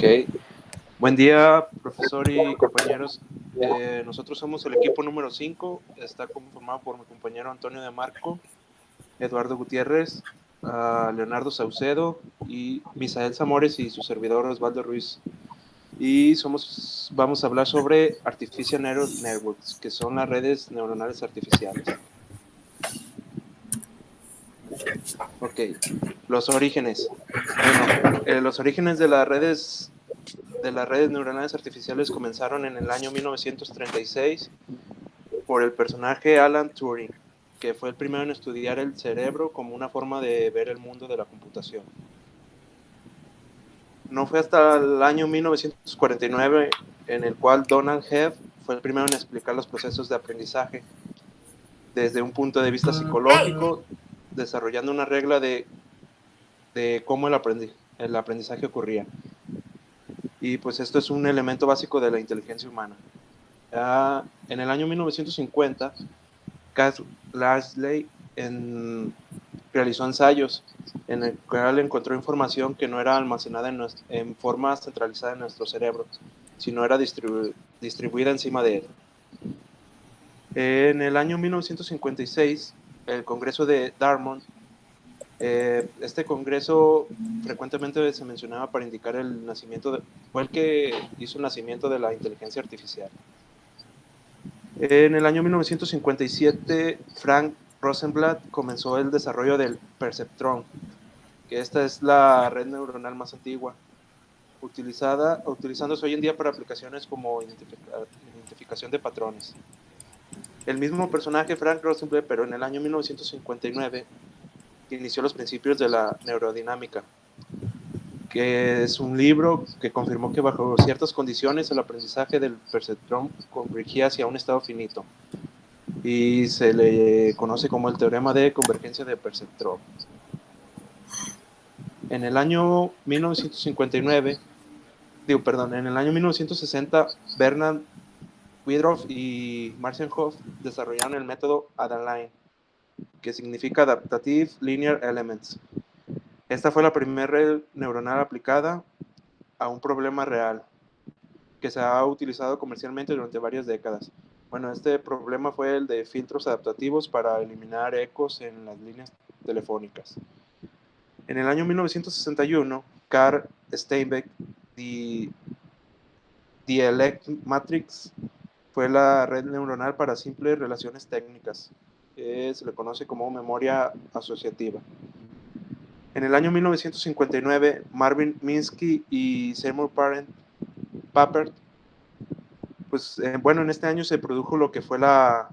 Ok. Buen día, profesor y compañeros. Nosotros somos el equipo número 5. Está conformado por mi compañero Antonio de Marco, Eduardo Gutiérrez, Leonardo Saucedo y Misael Zamores y su servidor Osvaldo Ruiz. Y vamos a hablar sobre Artificial Neural Networks, que son las redes neuronales artificiales. Ok, los orígenes. Bueno, los orígenes de las redes neuronales artificiales comenzaron en el año 1936 por el personaje Alan Turing, que fue el primero en estudiar el cerebro como una forma de ver el mundo de la computación. No fue hasta el año 1949 en el cual Donald Hebb fue el primero en explicar los procesos de aprendizaje desde un punto de vista psicológico, desarrollando una regla de cómo el aprendizaje ocurría. Y pues esto es un elemento básico de la inteligencia humana. En el año 1950, Cass Lashley realizó ensayos en el cual encontró información que no era almacenada en forma centralizada en nuestro cerebro, sino era distribuida encima de él. En el año 1956, el Congreso de Dartmouth, este congreso frecuentemente se mencionaba para indicar el nacimiento, fue el que hizo el nacimiento de la inteligencia artificial. En el año 1957, Frank Rosenblatt comenzó el desarrollo del perceptrón, que esta es la red neuronal más antigua, utilizándose hoy en día para aplicaciones como identificación de patrones. El mismo personaje, Frank Rosenblatt, pero en el año 1959, inició los principios de la neurodinámica, que es un libro que confirmó que bajo ciertas condiciones el aprendizaje del perceptrón convergía hacia un estado finito, y se le conoce como el teorema de convergencia de perceptrón. En el año 1959, en el año 1960, Bernard Widrow y Marcel Hoff desarrollaron el método ADaLine, que significa Adaptive Linear Elements. Esta fue la primera red neuronal aplicada a un problema real, que se ha utilizado comercialmente durante varias décadas. Bueno, este problema fue el de filtros adaptativos para eliminar ecos en las líneas telefónicas. En el año 1961, Carl Steinbeck The Elect Matrix fue la red neuronal para simples relaciones técnicas. Se le conoce como memoria asociativa. En el año 1959, Marvin Minsky y Seymour Papert, en este año se produjo lo que fue la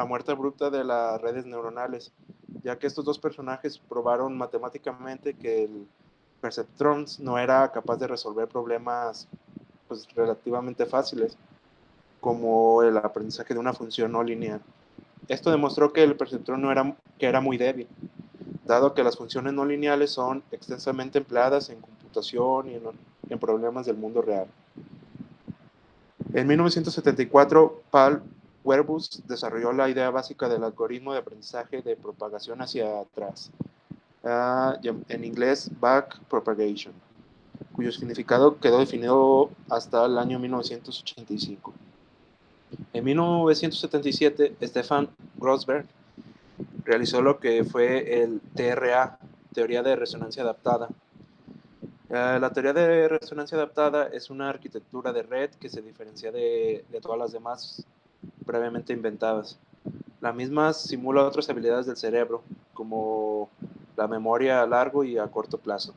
muerte abrupta de las redes neuronales, ya que estos dos personajes probaron matemáticamente que el perceptrón no era capaz de resolver problemas relativamente fáciles, como el aprendizaje de una función no lineal. Esto demostró que el perceptrón era muy débil, dado que las funciones no lineales son extensamente empleadas en computación y en problemas del mundo real. En 1974, Paul Werbus desarrolló la idea básica del algoritmo de aprendizaje de propagación hacia atrás, en inglés backpropagation, cuyo significado quedó definido hasta el año 1985. En 1977, Stefan Grossberg realizó lo que fue el TRA, teoría de resonancia adaptada. La teoría de resonancia adaptada es una arquitectura de red que se diferencia de todas las demás previamente inventadas. La misma simula otras habilidades del cerebro, como la memoria a largo y a corto plazo.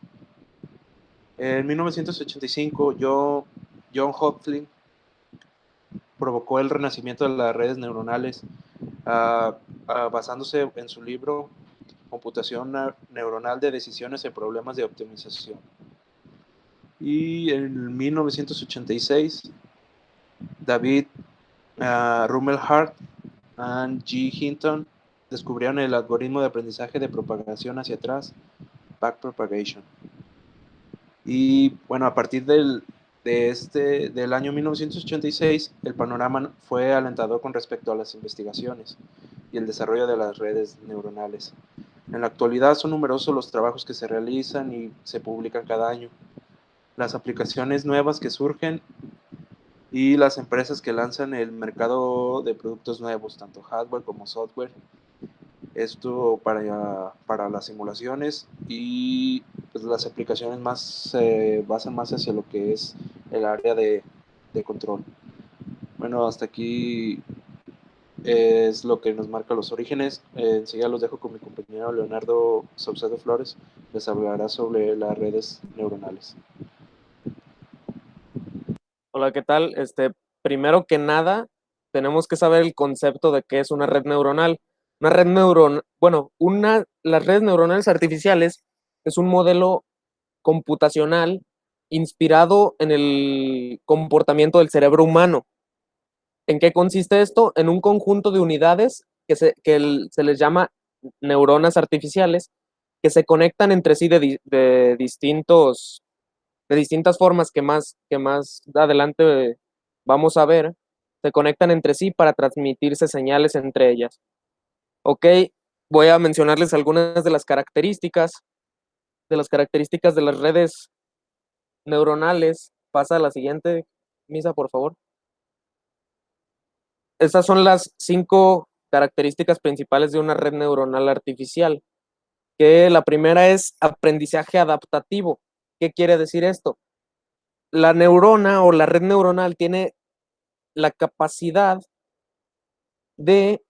En 1985, John Hopkins provocó el renacimiento de las redes neuronales, basándose en su libro Computación neuronal de decisiones en problemas de optimización. Y en 1986, David Rumelhart y G. Hinton descubrieron el algoritmo de aprendizaje de propagación hacia atrás, backpropagation. Y bueno, a partir del año 1986, el panorama fue alentador con respecto a las investigaciones y el desarrollo de las redes neuronales. En la actualidad son numerosos los trabajos que se realizan y se publican cada año. las aplicaciones nuevas que surgen y las empresas que lanzan el mercado de productos nuevos, tanto hardware como software. Esto para las simulaciones y pues, las aplicaciones más se basan más hacia lo que es el área de control. Bueno, hasta aquí es lo que nos marca los orígenes. Enseguida los dejo con mi compañero Leonardo Saucedo Flores. Les hablará sobre las redes neuronales. Hola, ¿qué tal? Primero que nada, tenemos que saber el concepto de qué es una red neuronal. Una red neuronal, bueno, las redes neuronales artificiales es un modelo computacional inspirado en el comportamiento del cerebro humano. ¿En qué consiste esto? En un conjunto de unidades se les llama neuronas artificiales, que se conectan entre sí de distintas formas que más adelante vamos a ver, se conectan entre sí para transmitirse señales entre ellas. Ok, voy a mencionarles algunas de las características de las redes neuronales. Pasa a la siguiente, Misa, por favor. Estas son las 5 características principales de una red neuronal artificial, que la primera es aprendizaje adaptativo. ¿Qué quiere decir esto? La neurona o la red neuronal tiene la capacidad de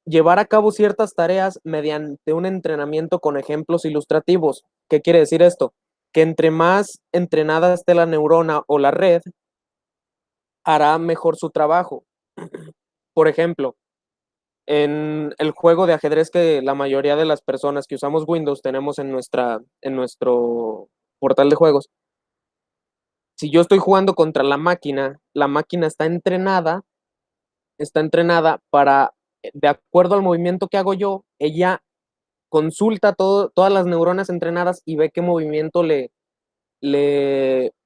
llevar a cabo ciertas tareas mediante un entrenamiento con ejemplos ilustrativos. ¿Qué quiere decir esto? Que entre más entrenada esté la neurona o la red, hará mejor su trabajo. Por ejemplo, en el juego de ajedrez que la mayoría de las personas que usamos Windows tenemos en nuestro portal de juegos, si yo estoy jugando contra la máquina está entrenada para, de acuerdo al movimiento que hago yo, ella consulta todas las neuronas entrenadas y ve qué movimiento le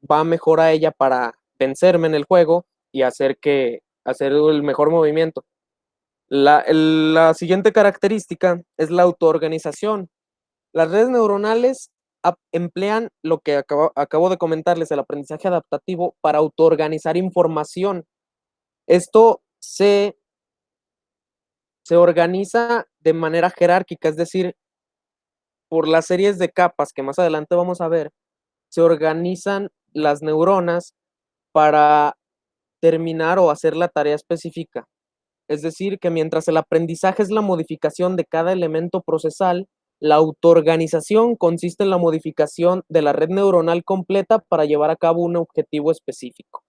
va mejor a ella para vencerme en el juego y hacer el mejor movimiento. La siguiente característica es la autoorganización. Las redes neuronales emplean lo que acabo de comentarles, el aprendizaje adaptativo, para autoorganizar información. Esto se organiza de manera jerárquica, es decir, por las series de capas que más adelante vamos a ver, se organizan las neuronas para terminar o hacer la tarea específica. Es decir, que mientras el aprendizaje es la modificación de cada elemento procesal, la autoorganización consiste en la modificación de la red neuronal completa para llevar a cabo un objetivo específico.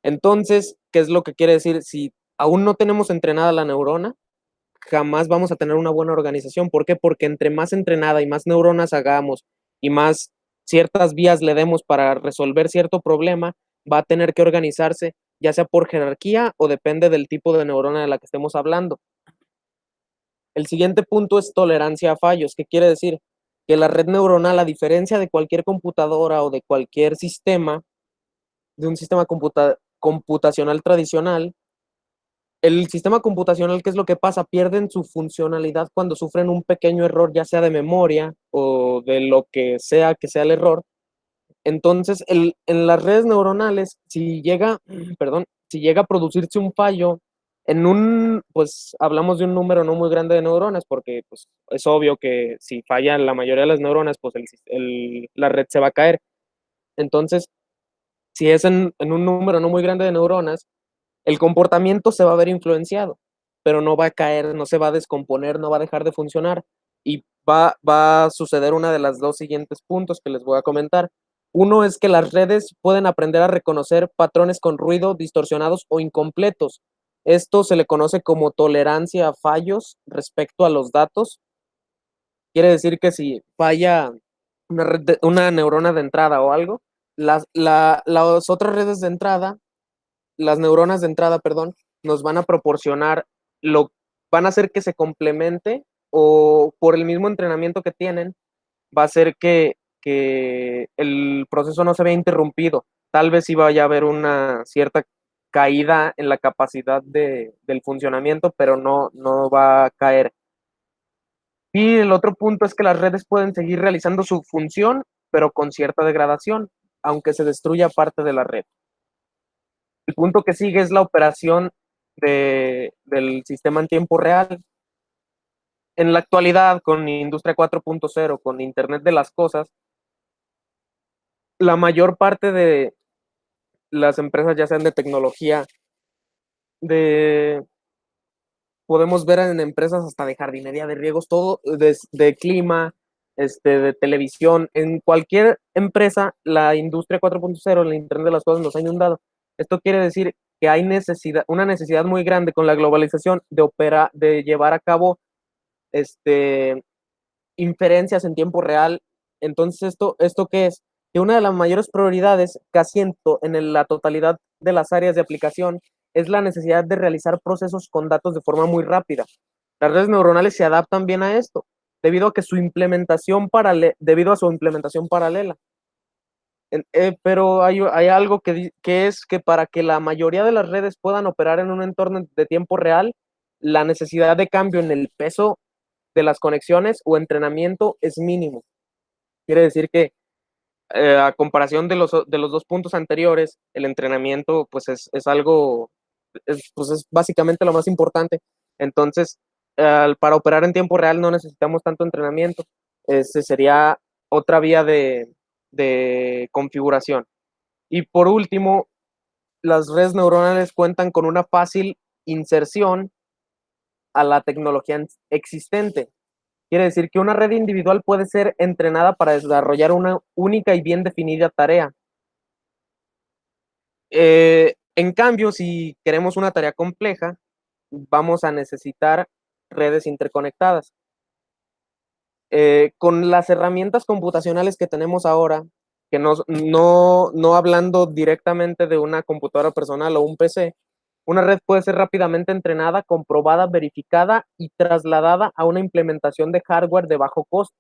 Entonces, ¿qué es lo que quiere decir? Si aún no tenemos entrenada la neurona, jamás vamos a tener una buena organización. ¿Por qué? Porque entre más entrenada y más neuronas hagamos y más ciertas vías le demos para resolver cierto problema, va a tener que organizarse, ya sea por jerarquía o depende del tipo de neurona de la que estemos hablando. El siguiente punto es tolerancia a fallos. ¿Qué quiere decir? Que la red neuronal, a diferencia de cualquier computadora o de cualquier sistema, de un sistema computacional tradicional, el sistema computacional, ¿qué es lo que pasa? Pierden su funcionalidad cuando sufren un pequeño error, ya sea de memoria o de lo que sea el error. Entonces, en las redes neuronales, perdón, si llega a producirse un fallo pues hablamos de un número no muy grande de neuronas, porque pues, es obvio que si fallan la mayoría de las neuronas, pues la red se va a caer. Entonces, si es en un número no muy grande de neuronas, el comportamiento se va a ver influenciado, pero no va a caer, no se va a descomponer, no va a dejar de funcionar. Y va a suceder una de las dos siguientes puntos que les voy a comentar. Uno es que las redes pueden aprender a reconocer patrones con ruido distorsionados o incompletos. Esto se le conoce como tolerancia a fallos respecto a los datos. Quiere decir que si falla una neurona de entrada o algo, las otras redes de entrada, las neuronas de entrada, perdón, nos van a proporcionar, van a hacer que se complemente o por el mismo entrenamiento que tienen, va a hacer que el proceso no se vea interrumpido. Tal vez sí vaya a haber una cierta caída en la capacidad del funcionamiento, pero no va a caer. Y el otro punto es que las redes pueden seguir realizando su función, pero con cierta degradación. aunque se destruya parte de la red. El punto que sigue es la operación del sistema en tiempo real. En la actualidad, con Industria 4.0, con Internet de las Cosas, la mayor parte de las empresas, ya sean de tecnología, de podemos ver en empresas hasta de jardinería, de riegos, todo de clima, de televisión, en cualquier empresa, la industria 4.0, el Internet de las Cosas nos ha inundado. Esto quiere decir que hay una necesidad muy grande con la globalización de llevar a cabo inferencias en tiempo real. Entonces, ¿esto qué es? Que una de las mayores prioridades, casi en la totalidad de las áreas de aplicación, es la necesidad de realizar procesos con datos de forma muy rápida. Las redes neuronales se adaptan bien a esto, debido a su implementación paralela. Pero hay algo que es que para que la mayoría de las redes puedan operar en un entorno de tiempo real, la necesidad de cambio en el peso de las conexiones o entrenamiento es mínimo. Quiere decir que a comparación de los dos puntos anteriores, el entrenamiento pues es algo, pues es básicamente lo más importante. Entonces, para operar en tiempo real no necesitamos tanto entrenamiento. Ese sería otra vía de configuración. Y por último, las redes neuronales cuentan con una fácil inserción a la tecnología existente. Quiere decir que una red individual puede ser entrenada para desarrollar una única y bien definida tarea. En cambio, si queremos una tarea compleja, vamos a necesitar redes interconectadas. Con las herramientas computacionales que tenemos ahora, que no hablando directamente de una computadora personal o un PC, una red puede ser rápidamente entrenada, comprobada, verificada y trasladada a una implementación de hardware de bajo costo.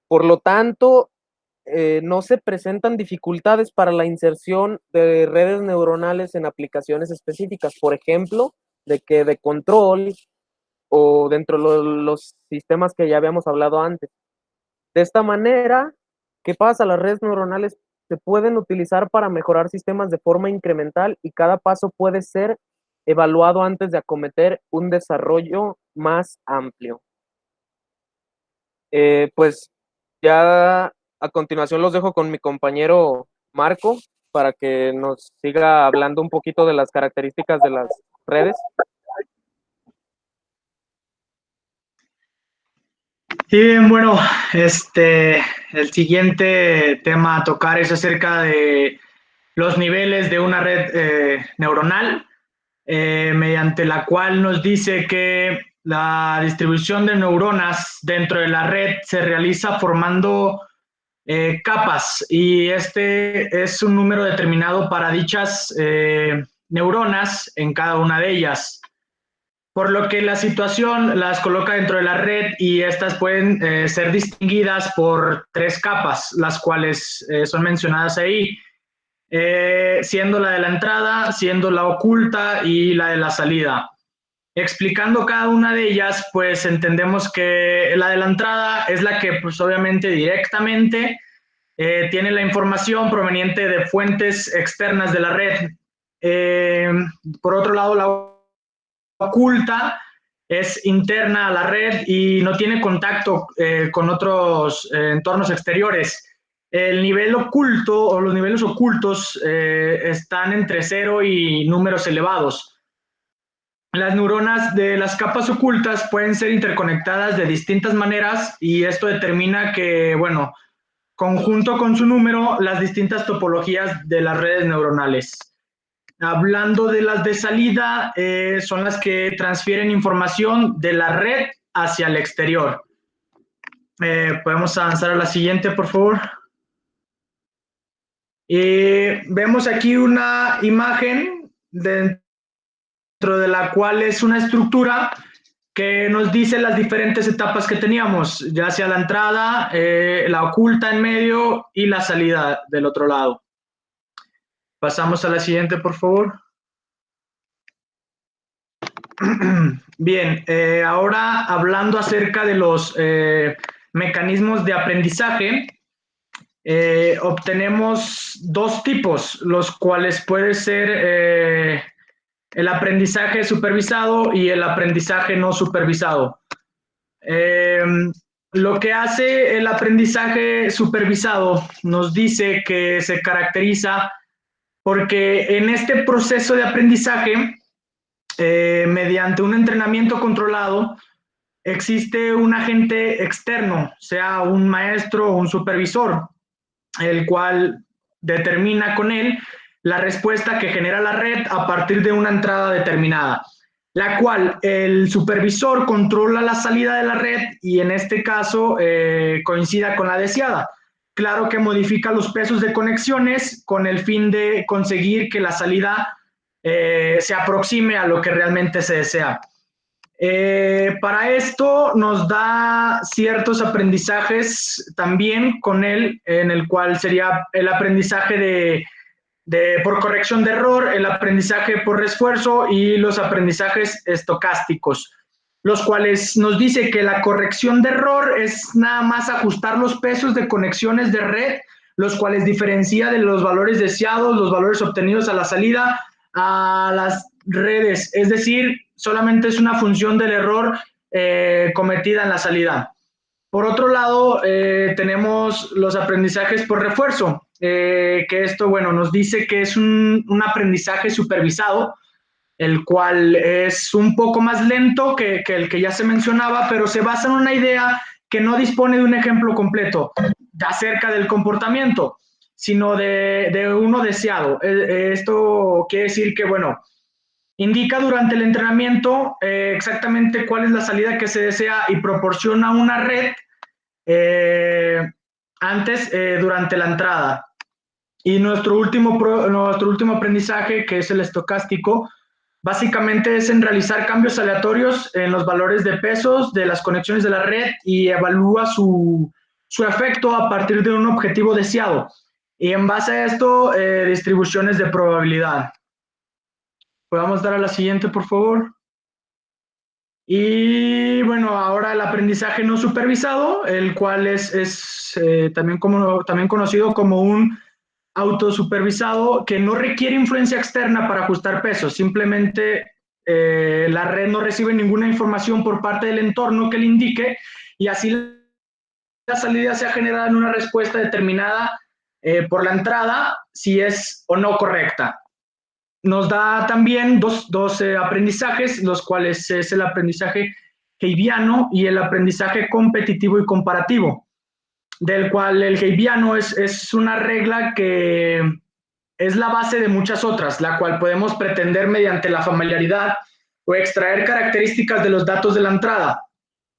Por lo tanto, no se presentan dificultades para la inserción de redes neuronales en aplicaciones específicas, por ejemplo, de control o dentro de los sistemas que ya habíamos hablado antes. De esta manera, ¿qué pasa? Las redes neuronales se pueden utilizar para mejorar sistemas de forma incremental y cada paso puede ser evaluado antes de acometer un desarrollo más amplio. Pues ya a continuación los dejo con mi compañero Marco para que nos siga hablando un poquito de las características de las redes. Y bien, bueno, el siguiente tema a tocar es acerca de los niveles de una red neuronal, mediante la cual nos dice que la distribución de neuronas dentro de la red se realiza formando capas, y este es un número determinado para dichas neuronas en cada una de ellas. Por lo que la situación las coloca dentro de la red, y estas pueden ser distinguidas por tres capas, las cuales son mencionadas ahí, siendo la de la entrada, siendo la oculta y la de la salida. Explicando cada una de ellas, pues entendemos que la de la entrada es la que pues obviamente directamente tiene la información proveniente de fuentes externas de la red. Por otro lado, la oculta es interna a la red y no tiene contacto con otros entornos exteriores. El nivel oculto o los niveles ocultos están entre 0 y números elevados. Las neuronas de las capas ocultas pueden ser interconectadas de distintas maneras, y esto determina que, bueno, conjunto con su número, las distintas topologías de las redes neuronales. Hablando de las de salida, son las que transfieren información de la red hacia el exterior. Podemos avanzar a la siguiente, por favor. Vemos aquí una imagen dentro de la cual es una estructura que nos dice las diferentes etapas que teníamos, ya sea la entrada, la oculta en medio y la salida del otro lado. Pasamos a la siguiente, por favor. Bien, ahora hablando acerca de los mecanismos de aprendizaje, obtenemos dos tipos, los cuales puede ser el aprendizaje supervisado y el aprendizaje no supervisado. Lo que hace el aprendizaje supervisado nos dice que se caracteriza porque en este proceso de aprendizaje, mediante un entrenamiento controlado, existe un agente externo, sea un maestro o un supervisor, el cual determina con él la respuesta que genera la red a partir de una entrada determinada, la cual el supervisor controla la salida de la red y en este caso coincida con la deseada. Claro que modifica los pesos de conexiones con el fin de conseguir que la salida se aproxime a lo que realmente se desea. Para esto nos da ciertos aprendizajes también con él, en el cual sería el aprendizaje por corrección de error, el aprendizaje por refuerzo y los aprendizajes estocásticos, los cuales nos dice que la corrección de error es nada más ajustar los pesos de conexiones de red, los cuales diferencia de los valores deseados, los valores obtenidos a la salida a las redes, es decir, solamente es una función del error cometida en la salida. Por otro lado, tenemos los aprendizajes por refuerzo, que esto, bueno, nos dice que es un aprendizaje supervisado, el cual es un poco más lento que el que ya se mencionaba, pero se basa en una idea que no dispone de un ejemplo completo acerca del comportamiento, sino de uno deseado. Esto quiere decir que, bueno, indica durante el entrenamiento exactamente cuál es la salida que se desea y proporciona una red durante la entrada. Y nuestro último aprendizaje, que es el estocástico, básicamente es en realizar cambios aleatorios en los valores de pesos de las conexiones de la red y evalúa su efecto a partir de un objetivo deseado. Y en base a esto, distribuciones de probabilidad. Podemos dar a la siguiente, por favor. Y bueno, ahora el aprendizaje no supervisado, el cual es también conocido como un autosupervisado que no requiere influencia externa para ajustar pesos. Simplemente la red no recibe ninguna información por parte del entorno que le indique y así la salida sea generada en una respuesta determinada por la entrada, si es o no correcta. Nos da también dos aprendizajes, los cuales es el aprendizaje Heiviano y el aprendizaje competitivo y comparativo, del cual el Heiviano es una regla que es la base de muchas otras, la cual podemos pretender mediante la familiaridad o extraer características de los datos de la entrada.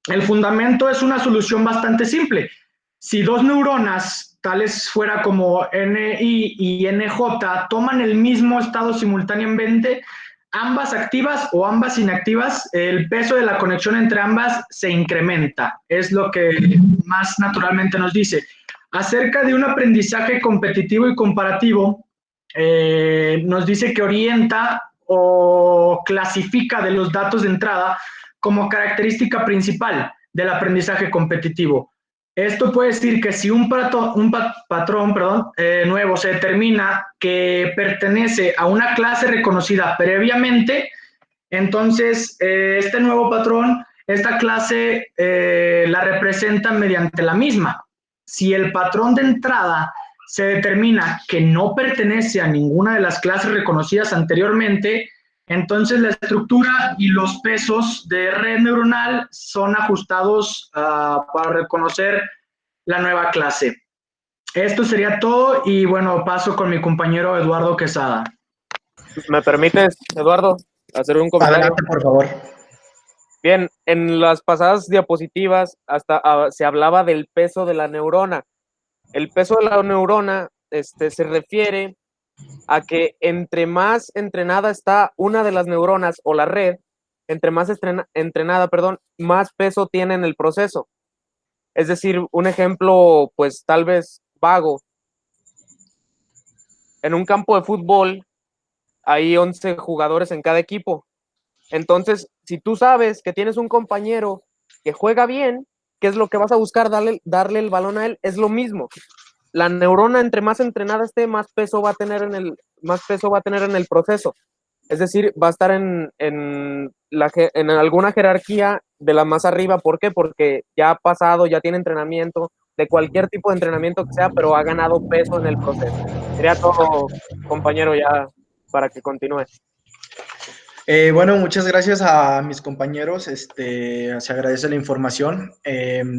El fundamento es una solución bastante simple. Si dos neuronas, tales fuera como NI y NJ, toman el mismo estado simultáneamente, ambas activas o ambas inactivas, el peso de la conexión entre ambas se incrementa. Es lo que más naturalmente nos dice. Acerca de un aprendizaje competitivo y comparativo, nos dice que orienta o clasifica de los datos de entrada como característica principal del aprendizaje competitivo. Esto puede decir que si un patrón nuevo se determina que pertenece a una clase reconocida previamente, entonces este nuevo patrón, esta clase la representa mediante la misma. Si el patrón de entrada se determina que no pertenece a ninguna de las clases reconocidas anteriormente, entonces la estructura y los pesos de red neuronal son ajustados para reconocer la nueva clase. Esto sería todo y bueno, paso con mi compañero Eduardo Quesada. ¿Me permites, Eduardo, hacer un comentario? Adelante, por favor. Bien, en las pasadas diapositivas hasta se hablaba del peso de la neurona. El peso de la neurona se refiere a que entre más entrenada está una de las neuronas o la red, entre más entrenada, más peso tiene en el proceso. Es decir, un ejemplo, pues tal vez vago. En un campo de fútbol hay 11 jugadores en cada equipo. Entonces, si tú sabes que tienes un compañero que juega bien, ¿qué es lo que vas a buscar? Darle el balón a él. Es lo mismo. la neurona entre más entrenada esté, más peso va a tener en el proceso. Es decir, va a estar en alguna jerarquía de la más arriba. ¿Por qué? Porque ya ha pasado, ya tiene entrenamiento, de cualquier tipo de entrenamiento que sea, pero ha ganado peso en el proceso. Sería todo, compañero, ya para que continúe. Bueno, muchas gracias a mis compañeros. Se agradece la información.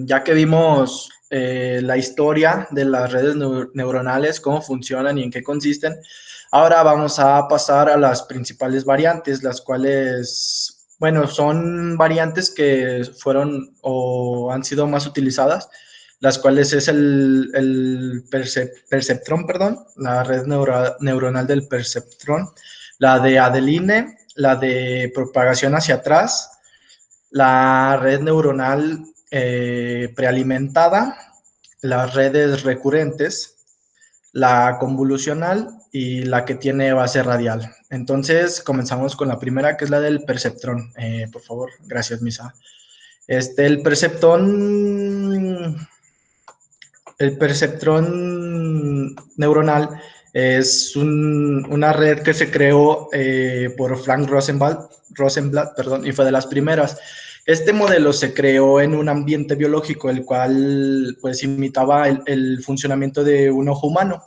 Ya que vimos la historia de las redes neuronales, cómo funcionan y en qué consisten, ahora vamos a pasar a las principales variantes, las cuales, bueno, son variantes que fueron o han sido más utilizadas, las cuales es el perceptrón, perdón, la red neuronal del perceptrón, la de Adeline, la de propagación hacia atrás, la red neuronal prealimentada, las redes recurrentes, la convolucional y la que tiene base radial. Entonces, comenzamos con la primera, que es la del perceptrón. Por favor, gracias, Misa. El perceptrón neuronal es una red que se creó por Frank Rosenblatt, perdón, y fue de las primeras. Este modelo se creó en un ambiente biológico, el cual pues imitaba el funcionamiento de un ojo humano.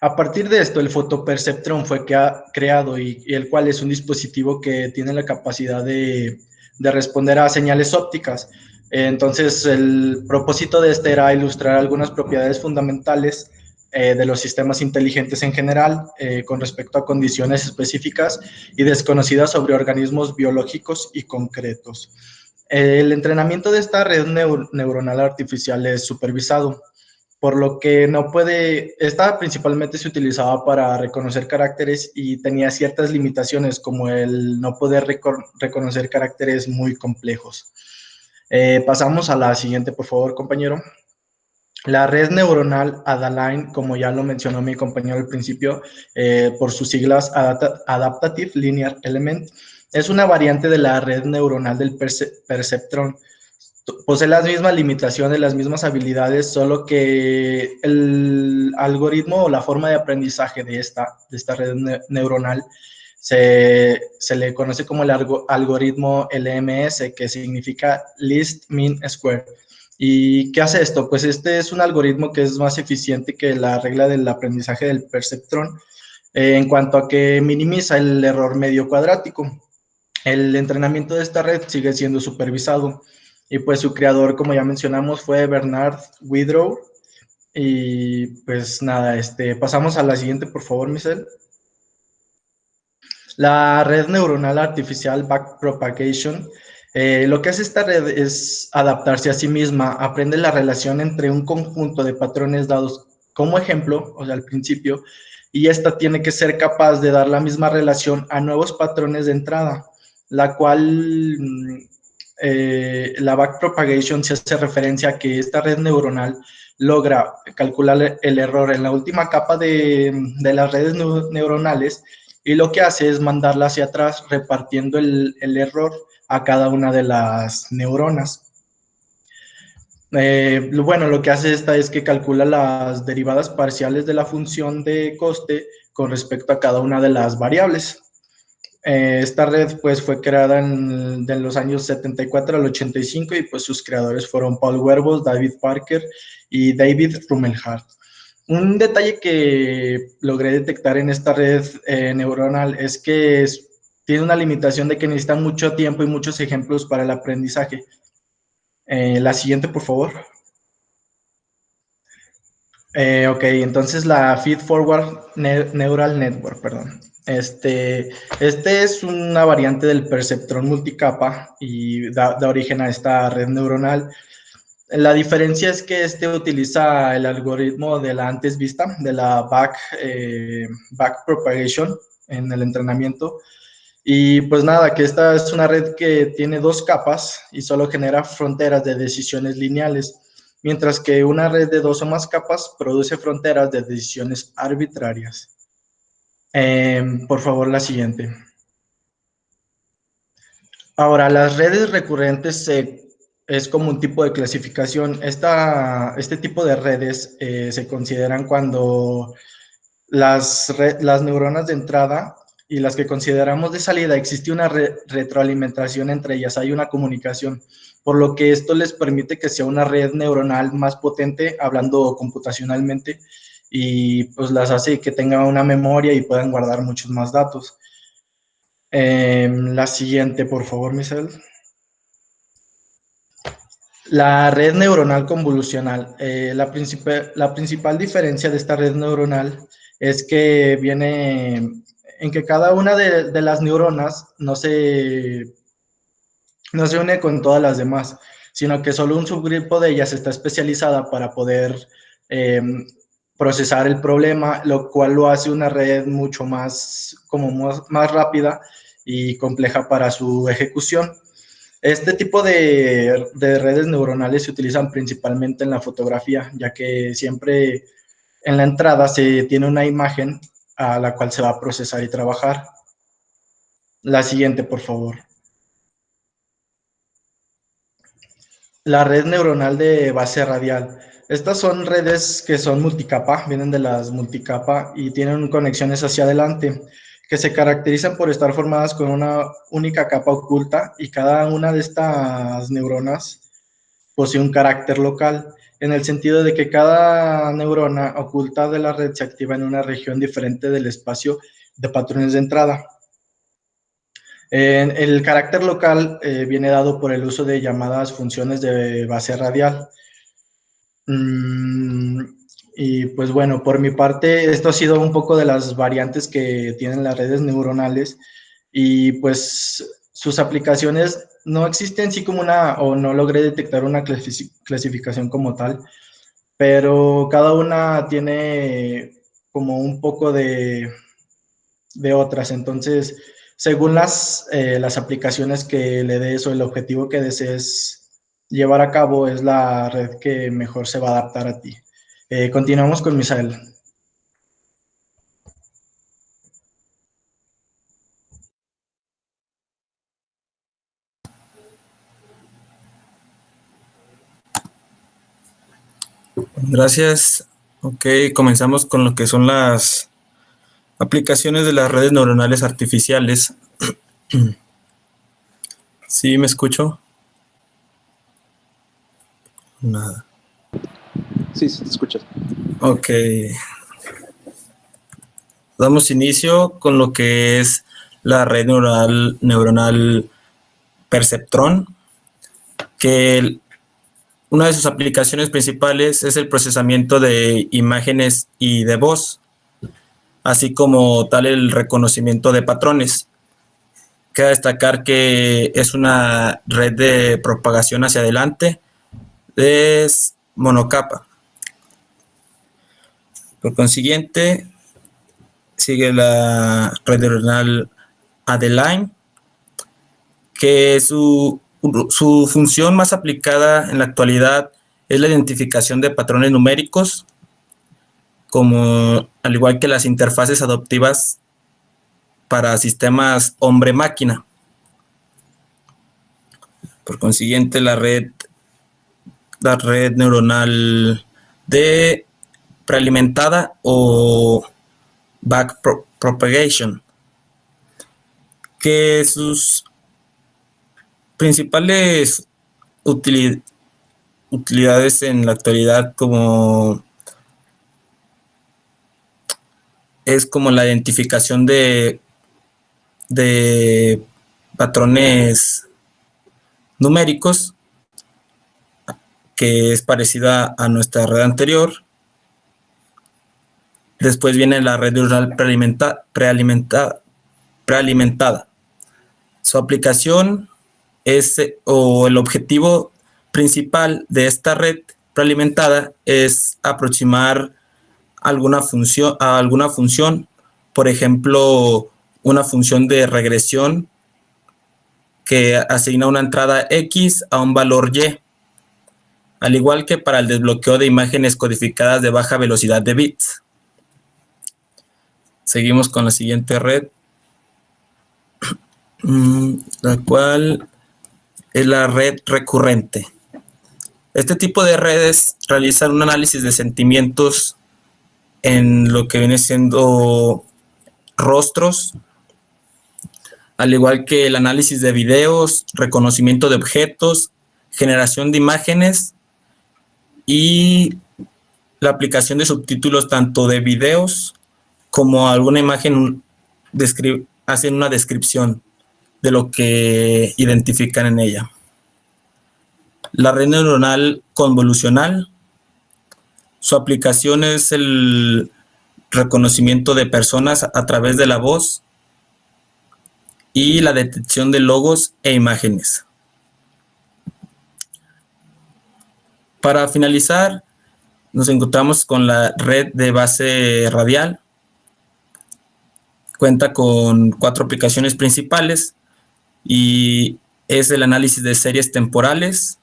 A partir de esto, el fotoperceptrón fue creado y el cual es un dispositivo que tiene la capacidad de responder a señales ópticas. Entonces, el propósito de este era ilustrar algunas propiedades fundamentales de los sistemas inteligentes en general con respecto a condiciones específicas y desconocidas sobre organismos biológicos y concretos. El entrenamiento de esta red neuronal artificial es supervisado, por lo que esta principalmente se utilizaba para reconocer caracteres y tenía ciertas limitaciones, como el no poder reconocer caracteres muy complejos. Pasamos a la siguiente, por favor, compañero. La red neuronal Adaline, como ya lo mencionó mi compañero al principio, por sus siglas Adaptative Linear Element, es una variante de la red neuronal del perceptrón. Posee las mismas limitaciones, las mismas habilidades, solo que el algoritmo o la forma de aprendizaje de esta red neuronal se le conoce como el algoritmo LMS, que significa Least Mean Square. ¿Y qué hace esto? Pues este es un algoritmo que es más eficiente que la regla del aprendizaje del perceptrón en cuanto a que minimiza el error medio cuadrático. El entrenamiento de esta red sigue siendo supervisado y pues su creador, como ya mencionamos, fue Bernard Widrow. Y pues nada, pasamos a la siguiente, por favor, Michelle. La red neuronal artificial backpropagation. Lo que hace esta red es adaptarse a sí misma, aprende la relación entre un conjunto de patrones dados como ejemplo, o sea, al principio, y esta tiene que ser capaz de dar la misma relación a nuevos patrones de entrada, la cual la backpropagation se hace referencia a que esta red neuronal logra calcular el error en la última capa de las redes neuronales, y lo que hace es mandarla hacia atrás repartiendo el error a cada una de las neuronas. Bueno, lo que hace esta es que calcula las derivadas parciales de la función de coste con respecto a cada una de las variables. Esta red pues fue creada de los años 74 al 85 y pues sus creadores fueron Paul Werbel, David Parker y David Rumelhart. Un detalle que logré detectar en esta red neuronal es que tiene una limitación de que necesita mucho tiempo y muchos ejemplos para el aprendizaje. La siguiente, por favor. Ok, entonces la Feed Forward Neural Network, perdón. Este es una variante del perceptrón multicapa y da origen a esta red neuronal. La diferencia es que utiliza el algoritmo de la antes vista, de la backpropagation en el entrenamiento. Y pues nada, que esta es una red que tiene dos capas y solo genera fronteras de decisiones lineales, mientras que una red de dos o más capas produce fronteras de decisiones arbitrarias. Por favor, la siguiente. Ahora, las redes recurrentes es como un tipo de clasificación. Este tipo de redes se consideran cuando las neuronas de entrada y las que consideramos de salida, existe una retroalimentación entre ellas, hay una comunicación, por lo que esto les permite que sea una red neuronal más potente, hablando computacionalmente, y pues las hace que tengan una memoria y puedan guardar muchos más datos. La siguiente, por favor, Misael. La red neuronal convolucional. La principal diferencia de esta red neuronal es que viene en que cada una de las neuronas no se une con todas las demás, sino que solo un subgrupo de ellas está especializada para poder eh, procesar el problema, lo cual lo hace una red mucho más rápida y compleja para su ejecución. Este tipo de redes neuronales se utilizan principalmente en la fotografía, ya que siempre en la entrada se tiene una imagen a la cual se va a procesar y trabajar. La siguiente, por favor. La red neuronal de base radial. Estas son redes que son multicapa, vienen de las multicapa y tienen conexiones hacia adelante, que se caracterizan por estar formadas con una única capa oculta y cada una de estas neuronas posee un carácter local, en el sentido de que cada neurona oculta de la red se activa en una región diferente del espacio de patrones de entrada. El carácter local viene dado por el uso de llamadas funciones de base radial. Y pues bueno, por mi parte, esto ha sido un poco de las variantes que tienen las redes neuronales y pues sus aplicaciones no existen así como o no logré detectar una clasificación como tal, pero cada una tiene como un poco de otras. Entonces, según las aplicaciones que le des o el objetivo que desees llevar a cabo, es la red que mejor se va a adaptar a ti. Continuamos con Misael. Gracias. Ok, comenzamos con lo que son las aplicaciones de las redes neuronales artificiales. ¿Sí me escucho? Nada. Sí, sí, te escuchas. Ok. Damos inicio con lo que es la red neuronal Perceptron, que una de sus aplicaciones principales es el procesamiento de imágenes y de voz, así como tal el reconocimiento de patrones. Queda destacar que es una red de propagación hacia adelante, es monocapa. Por consiguiente, sigue la red neuronal Adeline, que su función más aplicada en la actualidad es la identificación de patrones numéricos, como al igual que las interfaces adaptivas para sistemas hombre-máquina. Por consiguiente, la red neuronal de prealimentada o backpropagation, que sus principales utilidades en la actualidad es como la identificación de patrones numéricos, que es parecida a nuestra red anterior. Después viene la red neuronal prealimentada. Su aplicación o el objetivo principal de esta red prealimentada es aproximar alguna función, por ejemplo, una función de regresión que asigna una entrada X a un valor Y, al igual que para el desbloqueo de imágenes codificadas de baja velocidad de bits. Seguimos con la siguiente red, la cual es la red recurrente. Este tipo de redes realizan un análisis de sentimientos en lo que viene siendo rostros, al igual que el análisis de videos, reconocimiento de objetos, generación de imágenes y la aplicación de subtítulos tanto de videos como alguna imagen hacen una descripción de lo que identifican en ella. La red neuronal convolucional, su aplicación es el reconocimiento de personas a través de la voz y la detección de logos e imágenes. Para finalizar, nos encontramos con la red de base radial. Cuenta con 4 aplicaciones principales y es el análisis de series temporales,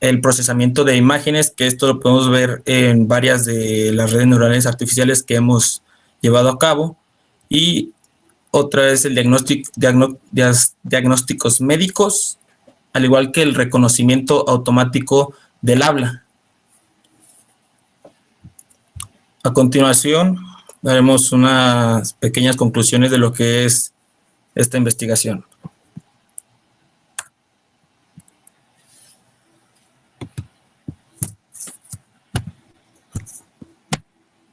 el procesamiento de imágenes, que esto lo podemos ver en varias de las redes neurales artificiales que hemos llevado a cabo, y otra es el diagnósticos médicos, al igual que el reconocimiento automático del habla. A continuación, haremos unas pequeñas conclusiones de lo que es esta investigación.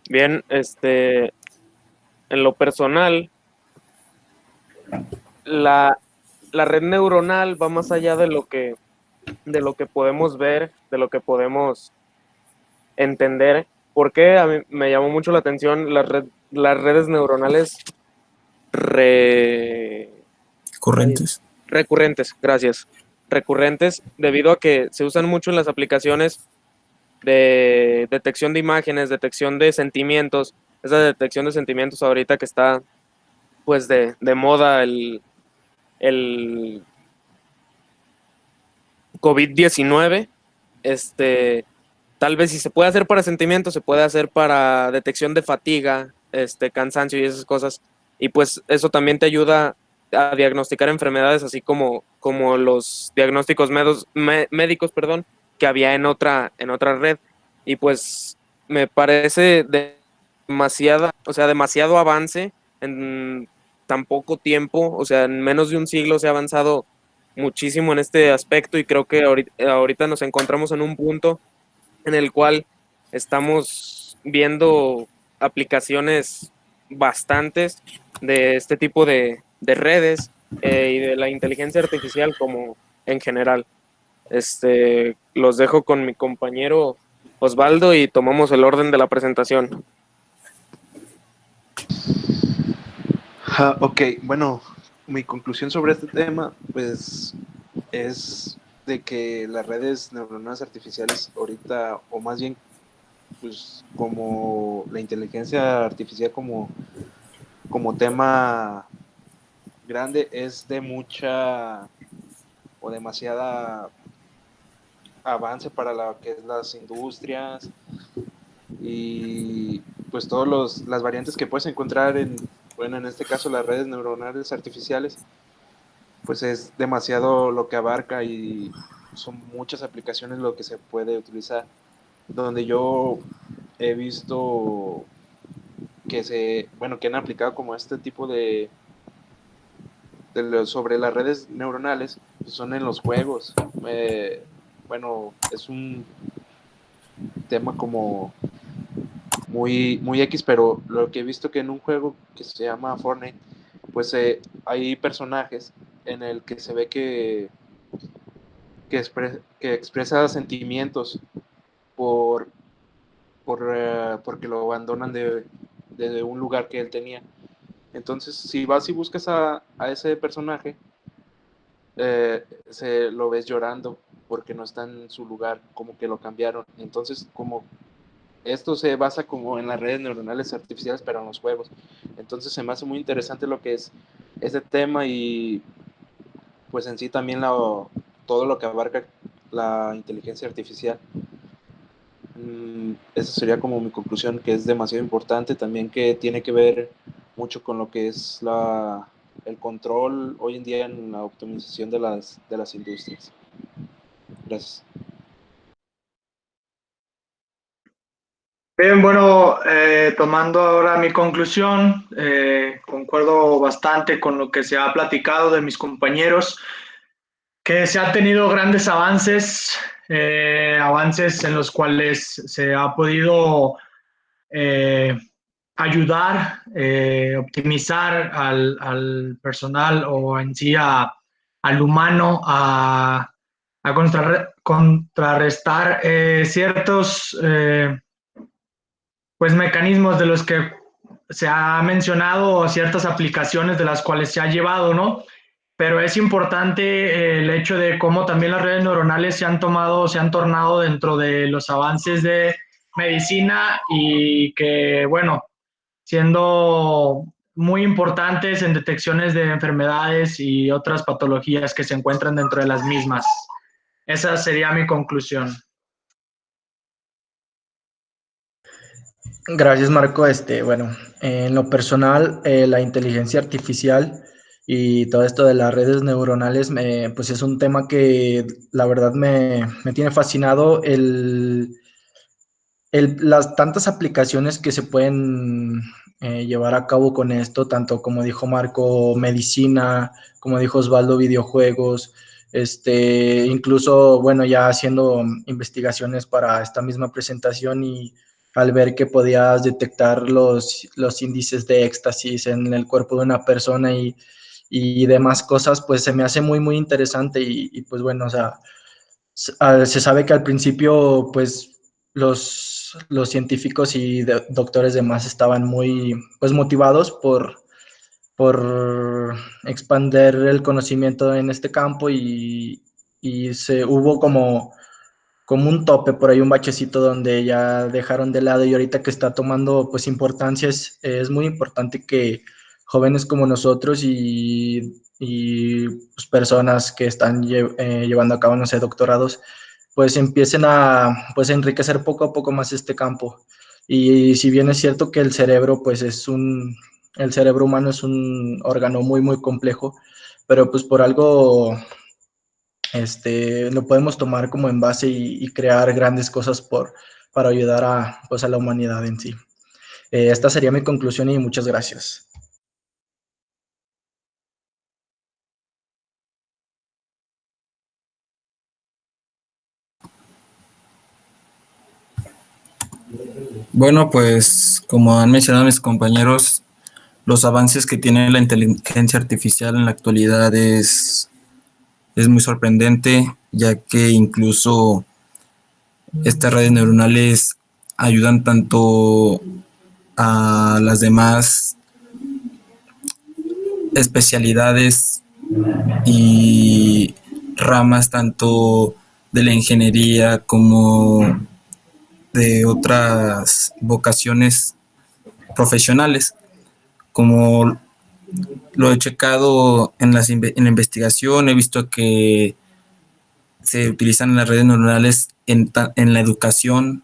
Bien, en lo personal, la red neuronal va más allá de lo que podemos ver, de lo que podemos entender. Porque a mí me llamó mucho la atención las redes neuronales recurrentes, gracias. Recurrentes, debido a que se usan mucho en las aplicaciones de detección de imágenes, detección de sentimientos. Esa detección de sentimientos ahorita que está pues de moda el COVID-19, tal vez si se puede hacer para sentimientos, se puede hacer para detección de fatiga, cansancio y esas cosas. Y pues eso también te ayuda a diagnosticar enfermedades, así como los diagnósticos médicos, perdón, que había en otra red. Y pues me parece demasiado avance en tan poco tiempo. O sea, en menos de un siglo se ha avanzado muchísimo en este aspecto, y creo que ahorita nos encontramos en un punto en el cual estamos viendo aplicaciones bastantes de este tipo de redes, y de la inteligencia artificial como en general. Los dejo con mi compañero Osvaldo y tomamos el orden de la presentación. Ok, bueno, mi conclusión sobre este tema, pues, es de que las redes neuronales artificiales ahorita, o más bien, pues, como la inteligencia artificial como tema grande, es de mucha o demasiada avance para lo que es las industrias, y pues las variantes que puedes encontrar en este caso las redes neuronales artificiales, pues es demasiado lo que abarca, y son muchas aplicaciones lo que se puede utilizar, donde yo he visto que han aplicado como este tipo sobre las redes neuronales, pues son en los juegos. Es un tema como muy X, pero lo que he visto que en un juego que se llama Fortnite, pues hay personajes en el que se ve que expresa sentimientos por, porque lo abandonan de un lugar que él tenía. Entonces, si vas y buscas a ese personaje, se lo ves llorando porque no está en su lugar, como que lo cambiaron. Entonces, como esto se basa como en las redes neuronales artificiales, pero en los juegos. Entonces se me hace muy interesante lo que es este tema, y pues en sí también todo lo que abarca la inteligencia artificial. Esa sería como mi conclusión, que es demasiado importante también, que tiene que ver mucho con lo que es el control hoy en día en la optimización de las industrias. Gracias. Bien, bueno, tomando ahora mi conclusión, concuerdo bastante con lo que se ha platicado de mis compañeros, que se han tenido grandes avances, avances en los cuales se ha podido eh, ayudar, optimizar al personal o en sí al humano a contrarrestar ciertos pues mecanismos de los que se ha mencionado o ciertas aplicaciones de las cuales se ha llevado, ¿no? Pero es importante el hecho de cómo también las redes neuronales se han tomado, se han tornado dentro de los avances de medicina y que, bueno, siendo muy importantes en detecciones de enfermedades y otras patologías que se encuentran dentro de las mismas. Esa sería mi conclusión. Gracias, Marco. Bueno, en lo personal, la inteligencia artificial y todo esto de las redes neuronales, pues es un tema que la verdad me tiene fascinado las tantas aplicaciones que se pueden llevar a cabo con esto, tanto como dijo Marco, medicina, como dijo Osvaldo, videojuegos, incluso, bueno, ya haciendo investigaciones para esta misma presentación y al ver que podías detectar los índices de éxtasis en el cuerpo de una persona y demás cosas, pues se me hace muy, muy interesante y pues bueno, o sea, se sabe que al principio, pues, los científicos y doctores demás estaban muy, pues, motivados por expander el conocimiento en este campo y se hubo como un tope, por ahí un bachecito donde ya dejaron de lado y ahorita que está tomando pues importancia es muy importante que jóvenes como nosotros y pues, personas que están llevando a cabo, no sé, doctorados, pues empiecen a pues enriquecer poco a poco más este campo. Y si bien es cierto que el cerebro pues el cerebro humano es un órgano muy muy complejo, pero pues por algo lo podemos tomar como en base y crear grandes cosas para ayudar pues, a la humanidad en sí. Esta sería mi conclusión y muchas gracias. Bueno, pues como han mencionado mis compañeros, los avances que tiene la inteligencia artificial en la actualidad es muy sorprendente, ya que incluso estas redes neuronales ayudan tanto a las demás especialidades y ramas tanto de la ingeniería como de otras vocaciones profesionales. Como lo he checado en la investigación, he visto que se utilizan las redes neuronales en la educación.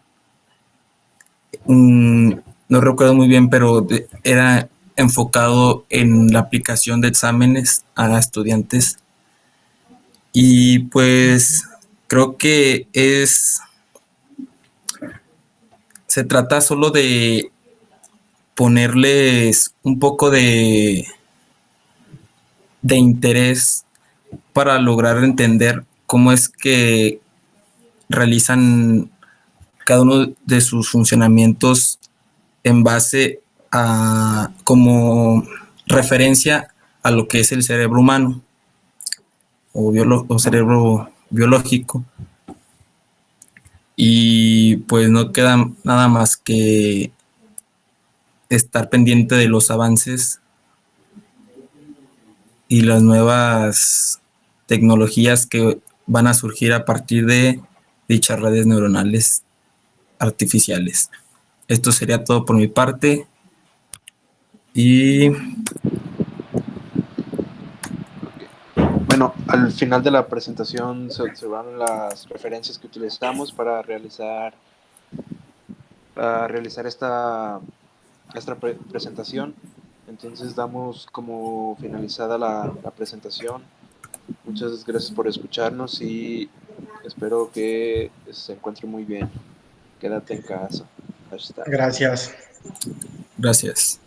No recuerdo muy bien, pero era enfocado en la aplicación de exámenes a estudiantes. Y pues creo que se trata solo de ponerles un poco de interés para lograr entender cómo es que realizan cada uno de sus funcionamientos en base a como referencia a lo que es el cerebro humano o cerebro biológico. Y pues no queda nada más que estar pendiente de los avances y las nuevas tecnologías que van a surgir a partir de dichas redes neuronales artificiales. Esto sería todo por mi parte y Bueno, al final de la presentación se observaron las referencias que utilizamos para realizar esta presentación. Entonces damos como finalizada la presentación. Muchas gracias por escucharnos y espero que se encuentre muy bien. Quédate en casa. Hashtag. Gracias. Gracias.